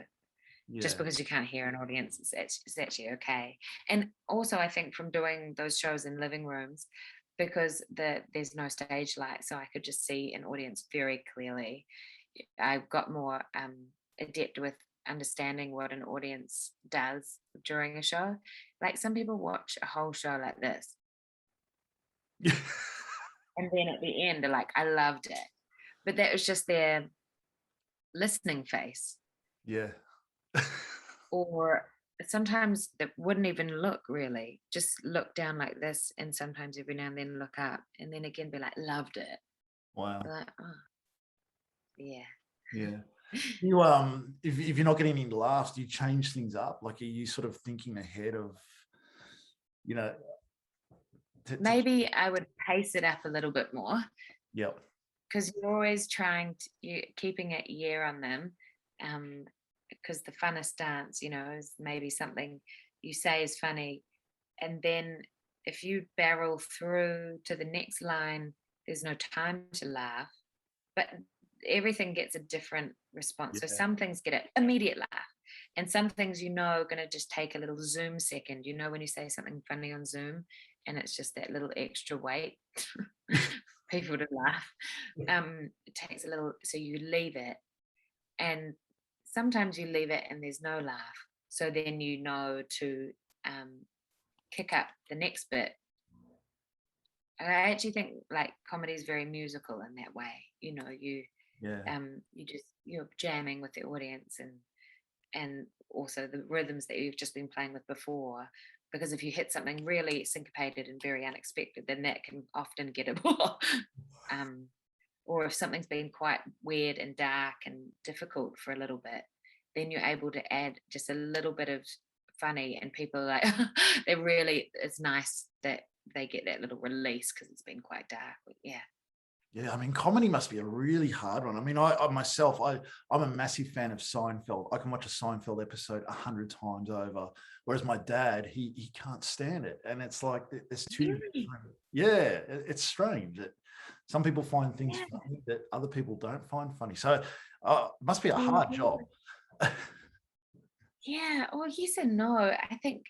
just Yeah. because you can't hear an audience, it's actually okay. And also, I think from doing those shows in living rooms, because there's no stage light, so I could just see an audience very clearly. I got more adept with understanding what an audience does during a show. Like some people watch a whole show like this, and then at the end they're like, "I loved it," but that was just their listening face. Yeah. Or sometimes that wouldn't even look really, just look down like this, and sometimes every now and then look up, and then again be like, loved it. Wow. Like, oh, yeah. Yeah. You if you're not getting any laughs, do you change things up? Like, are you sort of thinking ahead of, you know, Maybe I would pace it up a little bit more, Yep. because you're always trying to, you keeping an ear on them. Because the funnest dance, is maybe something you say is funny, and then if you barrel through to the next line, there's no time to laugh, but everything gets a different response. So Yeah. some things get an immediate laugh, and some things are going to just take a little Zoom second. When you say something funny on Zoom, and it's just that little extra weight, people to laugh. It takes a little, so you leave it, and sometimes you leave it and there's no laugh. So then to kick up the next bit. And I actually think like comedy is very musical in that way. Yeah. You're jamming with the audience, and also the rhythms that you've just been playing with before. Because if you hit something really syncopated and very unexpected, then that can often get a or if something's been quite weird and dark and difficult for a little bit, then you're able to add just a little bit of funny, and people are like, it's nice that they get that little release because it's been quite dark. But yeah. Yeah, I mean, comedy must be a really hard one. I mean, I myself, I'm a massive fan of Seinfeld. I can watch a Seinfeld episode 100 times over, whereas my dad, he can't stand it. And it's like, there's two. Really? Yeah, it's strange that some people find things Yeah. funny that other people don't find funny. So it must be a Oh, hard job. yeah. Oh, yes and no. I think,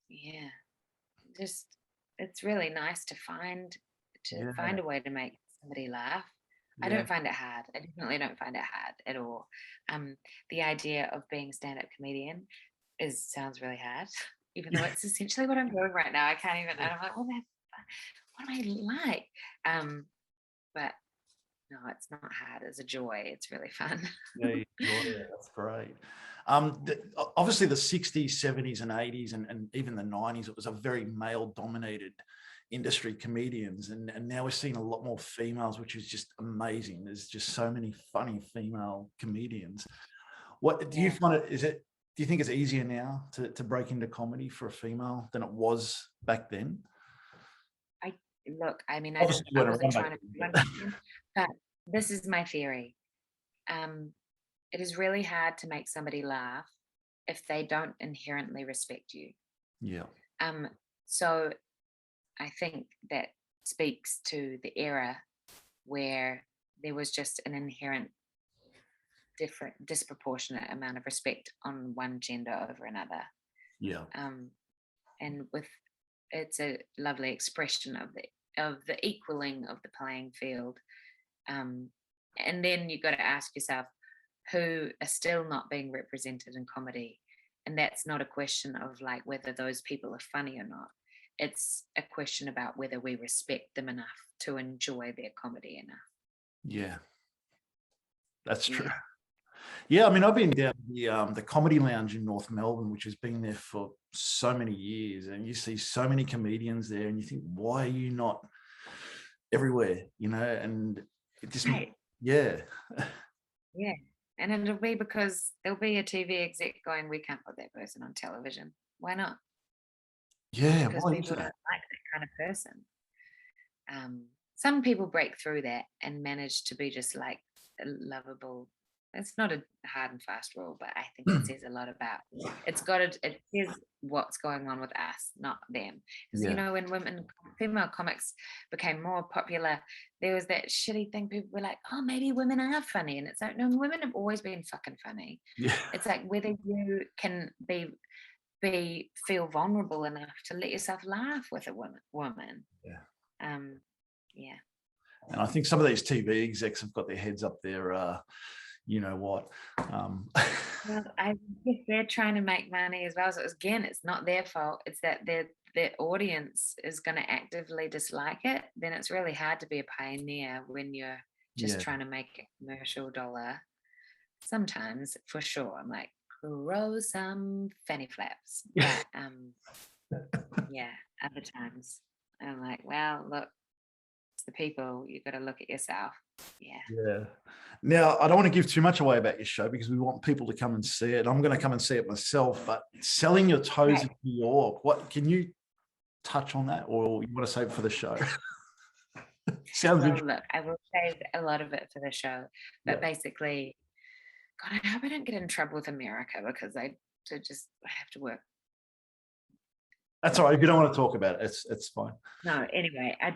yeah, just it's really nice to find Yeah, a way to make somebody laugh. I yeah. don't find it hard. I definitely don't find it hard at all. The idea of being a stand-up comedian sounds really hard, even though it's essentially what I'm doing right now. I can't even. And I'm like, well, what am I like? But no, it's not hard. It's a joy. It's really fun. Yeah, you enjoy it. That's great. Obviously, the 60s, 70s, and 80s, and even the 90s, it was a very male-dominated industry, comedians, and now we're seeing a lot more females, which is just amazing. There's just so many funny female comedians. What do you Yeah. find it? Do you think it's easier now to break into comedy for a female than it was back then? Look, I mean, Obviously, you I weren't wasn't around back trying to then, run but but this is my theory. It is really hard to make somebody laugh if they don't inherently respect you. yeah, So I think that speaks to the era where there was just an inherent disproportionate amount of respect on one gender over another. yeah, And it's a lovely expression of the equaling of the playing field. And then you've got to ask yourself who are still not being represented in comedy. And that's not a question of like whether those people are funny or not. It's a question about whether we respect them enough to enjoy their comedy enough. yeah. That's true. Yeah. Yeah, I mean, I've been down the Comedy Lounge in North Melbourne, which has been there for so many years, and you see so many comedians there, and you think, why are you not everywhere? And it just, Right. yeah, Yeah. And it'll be because there'll be a TV exec going, we can't put that person on television. Why not? yeah. Because Why is people don't that? like that kind of person. Some people break through that and manage to be just like lovable it's not a hard and fast rule, but I think it says a lot about, it says what's going on with us, not them. Because, Yeah. when female comics became more popular, there was that shitty thing. People were like, oh, maybe women are funny. And it's like, no, women have always been fucking funny. Yeah. It's like whether you can feel vulnerable enough to let yourself laugh with a woman. Yeah. Yeah. And I think some of these TV execs have got their heads up there. You know what? Well, I guess they're trying to make money as well. So again, it's not their fault. It's that their audience is going to actively dislike it. Then it's really hard to be a pioneer when you're just trying to make a commercial dollar. Sometimes, for sure, I'm like, grow some fanny flaps. But yeah, other times I'm like, well, look, it's the people. You got to look at yourself. Yeah. Yeah. Now, I don't want to give too much away about your show because we want people to come and see it. I'm going to come and see it myself, but selling your toes in New York, what can you touch on that, or you want to save it for the show? Sounds Well, interesting. look, I will save a lot of it for the show, but basically, God, I hope I don't get in trouble with America because I have to work. That's all right. If you don't want to talk about it, it's fine. No, anyway, I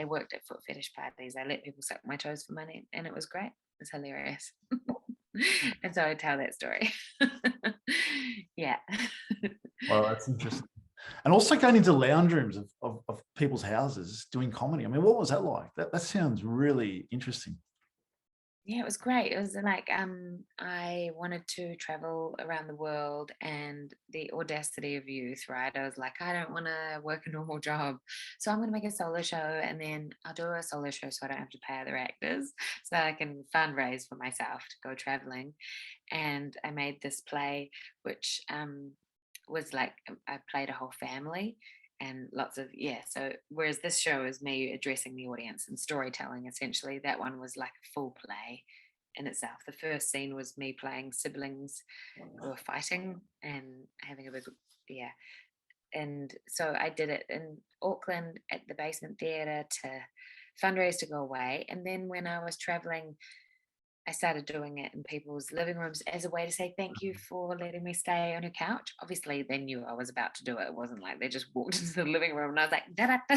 worked at foot fetish parties. I let people suck my toes for money, and it was great. It's hilarious. And so I tell that story. Yeah. Well, that's interesting. And also going into lounge rooms of people's houses doing comedy. I mean, what was that like? That sounds really interesting. Yeah, it was great. It was like I wanted to travel around the world, and the audacity of youth, right? I was like, I don't want to work a normal job, so I'm going to make a solo show, and then I'll do a solo show so I don't have to pay other actors, so I can fundraise for myself to go traveling. And I made this play, which was like I played a whole family and lots of so whereas this show is me addressing the audience and storytelling, essentially that one was like a full play in itself. The first scene was me playing siblings who were fighting and having a big and so I did it in Auckland at the Basement Theatre to fundraise to go away. And then when I was traveling, I started doing it in people's living rooms as a way to say thank you for letting me stay on your couch. Obviously, they knew I was about to do it. It wasn't like they just walked into the living room and I was like, da, da, da.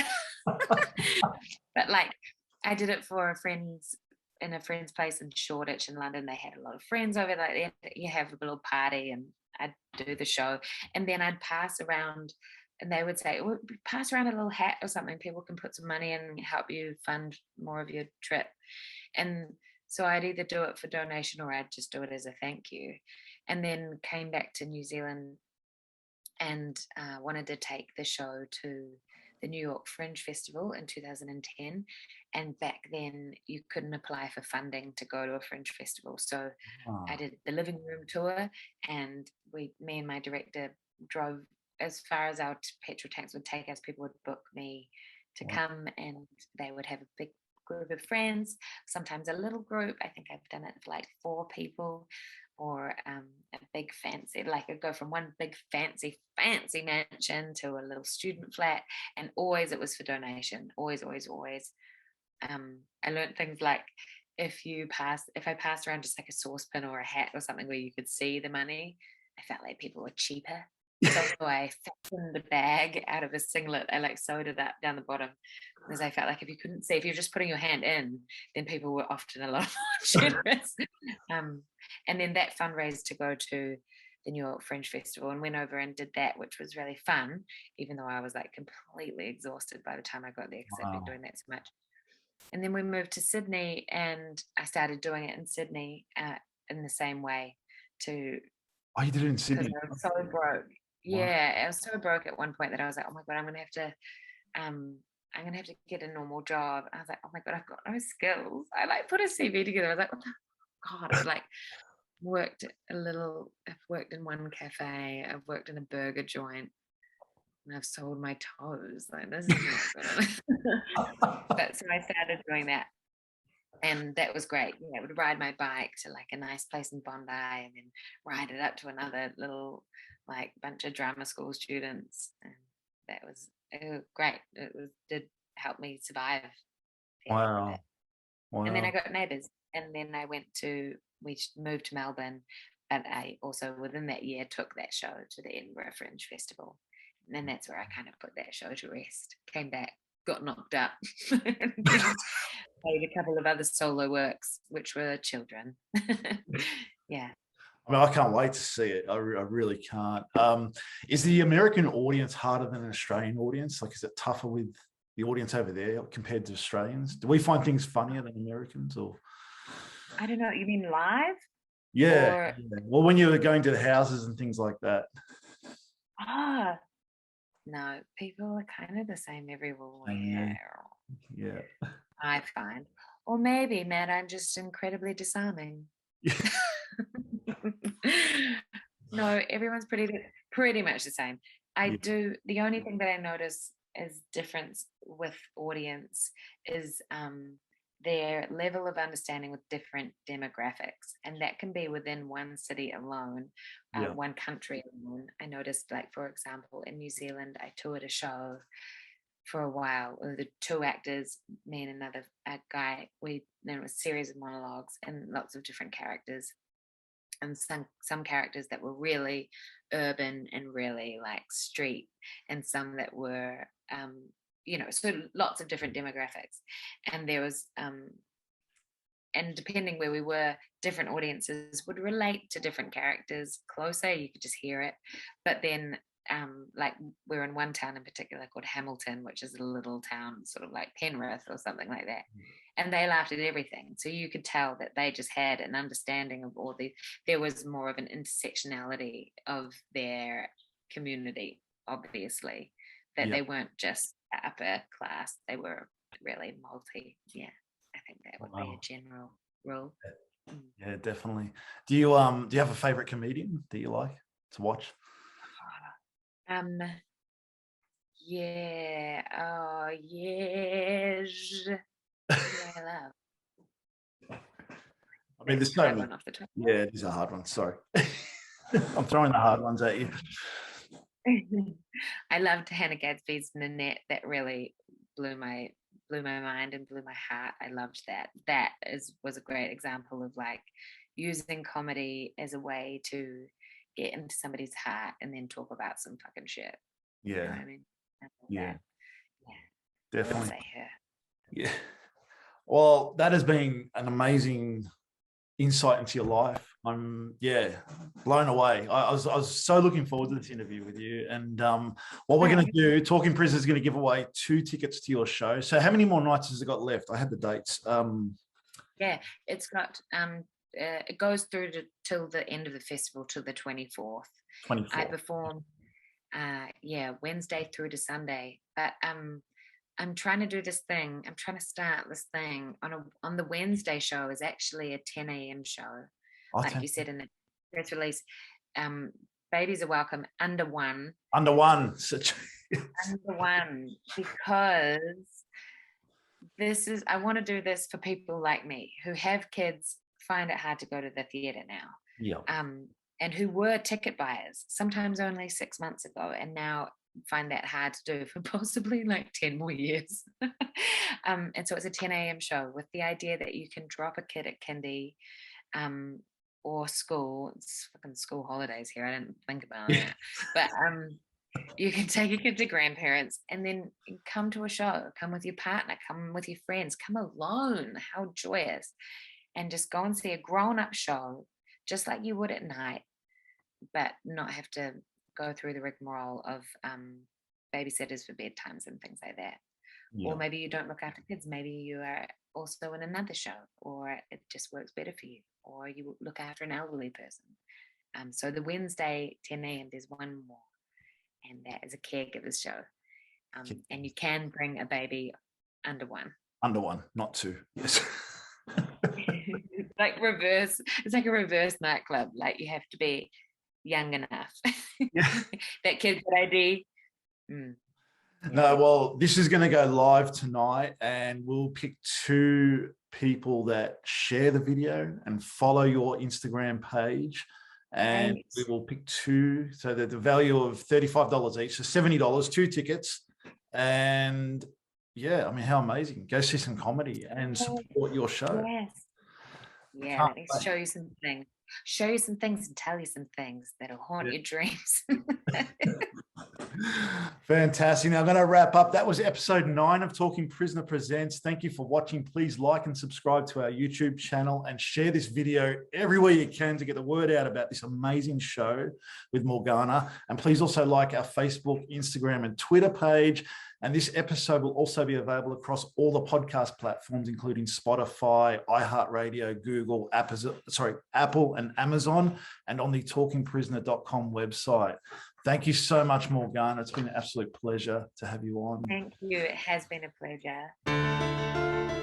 But like, I did it for in a friend's place in Shoreditch in London. They had a lot of friends over there. You have a little party, and I'd do the show, and then I'd pass around. And they would say, well, pass around a little hat or something. People can put some money in and help you fund more of your trip. And so I'd either do it for donation or I'd just do it as a thank you. And then came back to New Zealand and wanted to take the show to the New York Fringe Festival in 2010. And back then you couldn't apply for funding to go to a Fringe Festival. So I did the living room tour, and me and my director drove as far as our petrol tanks would take us. People would book me to come, and they would have a big group of friends, sometimes a little group. I think I've done it for like 4 people, or a big fancy, like I'd go from one big fancy mansion to a little student flat, and always it was for donation. Always. I learned things like if I passed around just like a saucepan or a hat or something where you could see the money, I felt like people were cheaper. So I fashioned the bag out of a singlet. I like sewed it up down the bottom, because I felt like if you couldn't see, if you're just putting your hand in, then people were often a lot more generous. And then that fundraised to go to the New York Fringe Festival, and went over and did that, which was really fun, even though I was like completely exhausted by the time I got there, because I'd been doing that so much. And then we moved to Sydney, and I started doing it in Sydney in the same way too. Oh, you did it in Sydney? Because I was so broke. Yeah, I was so broke at one point that I was like, oh my God, I'm gonna have to get a normal job. I was like, oh my God, I've got no skills. I like put a CV together. I was like, oh God, I've like I've worked in one cafe, I've worked in a burger joint, and I've sold my toes. Like, this is not good. But so I started doing that. And that was great. I would ride my bike to like a nice place in Bondi, and then ride it up to another little like bunch of drama school students. And that was great. Did help me survive. Wow. And then Wow. I got Neighbours, and then we moved to Melbourne, but I also within that year took that show to the Edinburgh Fringe Festival, and then that's where I kind of put that show to rest. Came back, got knocked up, and then played a couple of other solo works, which were children. Yeah. I mean, I can't wait to see it. I really can't. Is the American audience harder than an Australian audience? Like, is it tougher with the audience over there compared to Australians? Do we find things funnier than Americans, or? I don't know. You mean live? Yeah. Or Well, when you were going to the houses and things like that. no, people are kind of the same everywhere. Yeah. I find. Or maybe, Matt, I'm just incredibly disarming. No, everyone's pretty much the same. The only thing that I notice as difference with audience is their level of understanding with different demographics, and that can be within one city alone, one country alone. I noticed, like, for example, in New Zealand, I toured a show for a while with the two actors, me and another guy. There was a series of monologues and lots of different characters, and some characters that were really urban and really like street, and some that were so lots of different demographics. And there was and depending where we were, different audiences would relate to different characters closer. You could just hear it. But then like, we're in one town in particular called Hamilton, which is a little town sort of like Penrith or something like that, and they laughed at everything, so you could tell that they just had an understanding of there was more of an intersectionality of their community, obviously, that they weren't just upper class, they were really multi. I think that would be a general rule. Yeah, definitely. Do you have a favorite comedian that you like to watch? Yeah. Oh, yes. Who do I love? I mean, there's Hard so many. one off the top. Yeah, it is a hard one. Sorry. I'm throwing the hard ones at you. I loved Hannah Gadsby's Nanette. That really blew my mind and blew my heart. I loved that. That was a great example of like using comedy as a way to get into somebody's heart and then talk about some fucking shit. Yeah. You know what I mean? Yeah. Yeah. Definitely. Say her. Yeah. Well, that has been an amazing insight into your life. I'm blown away. I was so looking forward to this interview with you. And what we're going to do, Talking Prisoners is going to give away 2 tickets to your show. So how many more nights has it got left? I had the dates. It's got it goes through till the end of the festival, till the 24th. I perform Wednesday through to Sunday, but I'm trying to do this thing. I'm trying to start this thing on the Wednesday show is actually a 10 a.m. show. Like you said in the press release, babies are welcome under 1. Under 1. Under 1, because I want to do this for people like me who have kids, find it hard to go to the theatre now. Yeah. And who were ticket buyers, sometimes only 6 months ago, and now find that hard to do for possibly like 10 more years. And so it's a 10 a.m. show with the idea that you can drop a kid at kindy or school. It's fucking school holidays here. I didn't think about that. But you can take a kid to grandparents and then come to a show. Come with your partner, come with your friends, come alone. How joyous. And just go and see a grown-up show just like you would at night, but not have to go through the rigmarole of babysitters for bedtimes and things like that. Or maybe you don't look after kids. Maybe you are also in another show, or it just works better for you, or you look after an elderly person. So the Wednesday 10 a.m. there's one more, and that is a caregivers show. And you can bring a baby under 1. Under 1, not 2. Yes. It's like a reverse nightclub. Like, you have to be young enough. That kid's got ID. No, well, this is going to go live tonight, and we'll pick 2 people that share the video and follow your Instagram page, and we will pick 2. So that the value of $35 each, so $70, 2 tickets, and Yeah, I mean, how amazing. Go see some comedy and support your show. Yes. Yeah, Can't let me wait. show you some things. Show you some things and tell you some things that'll haunt Yeah. your dreams. Fantastic. Now I'm going to wrap up. That was episode 9 of Talking Prisoner Presents. Thank you for watching. Please like and subscribe to our YouTube channel and share this video everywhere you can to get the word out about this amazing show with Morgana. And please also like our Facebook, Instagram, and Twitter page. And this episode will also be available across all the podcast platforms, including Spotify, iHeartRadio, Google, Apple, and Amazon, and on the talkingprisoner.com website. Thank you so much, Morgana. It's been an absolute pleasure to have you on. Thank you. It has been a pleasure.